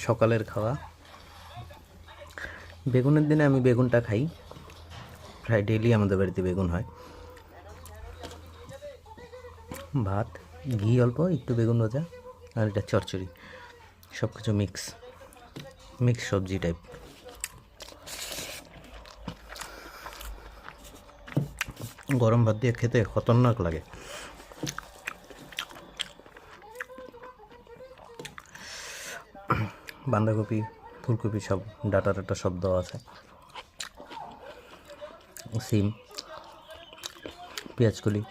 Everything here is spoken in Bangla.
সকালের খাওয়া। বেগুনের দিনে আমি বেগুনটা খাই, প্রায় ডেইলি আমাদের বাড়িতে বেগুন হয়। ভাত, ঘি অল্প, একটু বেগুন ভাজা, আর এটা চচ্চড়ি, সব কিছু মিক্স সবজি টাইপ। গরম ভাত দিয়ে খেতে খতরনাক লাগে। বাঁধাকপি, ফুলকপি সব ডাটা টাটা সব দেওয়া আছে, সিম, পেঁয়াজকলি।